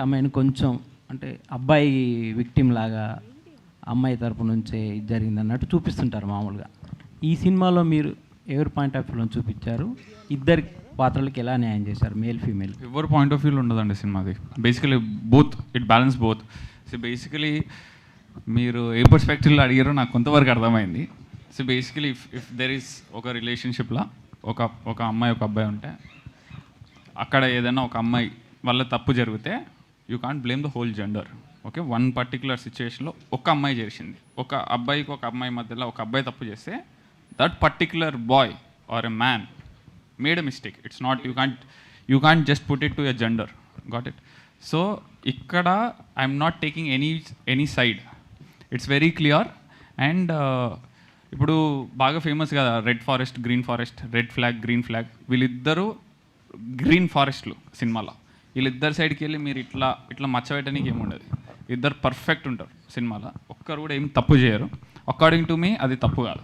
ఆమెను కొంచెం అంటే అబ్బాయి విక్టిమ్ లాగా అమ్మాయి తరపు నుంచే జరిగింది అన్నట్టు చూపిస్తుంటారు మామూలుగా. ఈ సినిమాలో మీరు ఎవరి పాయింట్ ఆఫ్ వ్యూలో చూపించారు, ఇద్దరి పాత్రలకి ఎలా న్యాయం చేశారు, మేల్ ఫీమేల్? ఎవరి పాయింట్ ఆఫ్ వ్యూలో ఉండదండి సినిమాది. Basically both, it balance both. So basically మీరు ఏ పర్స్పెక్టివ్లో అడిగారో నాకు కొంతవరకు అర్థమైంది. So basically if there is ఒక రిలేషన్షిప్లో ఒక అమ్మాయి ఒక అబ్బాయి ఉంటే అక్కడ ఏదైనా ఒక అమ్మాయి వల్ల తప్పు జరిగితే you can't blame the whole gender. Okay, one particular సిచ్యువేషన్లో ఒక అమ్మాయి చేసింది, ఒక అబ్బాయికి ఒక అమ్మాయి మధ్యలో ఒక అబ్బాయి తప్పు చేస్తే that particular boy or a man made a mistake. It's not, you can't just put it to a gender. Got it? So ఇక్కడ I'm not taking any side, it's very clear. And ఇప్పుడు బాగా famous కదా red forest, green forest, red flag, green flag. వీళ్ళిద్దరూ green ఫారెస్ట్లు సినిమాలో. వీళ్ళిద్దరు సైడ్కి వెళ్ళి మీరు ఇట్లా మచ్చబెట్టడానికి ఏముండదు. ఇద్దరు పర్ఫెక్ట్ ఉంటారు సినిమాలో, ఒక్కరు కూడా ఏం తప్పు చేయరు. అకార్డింగ్ టు మీ అది తప్పు కాదు.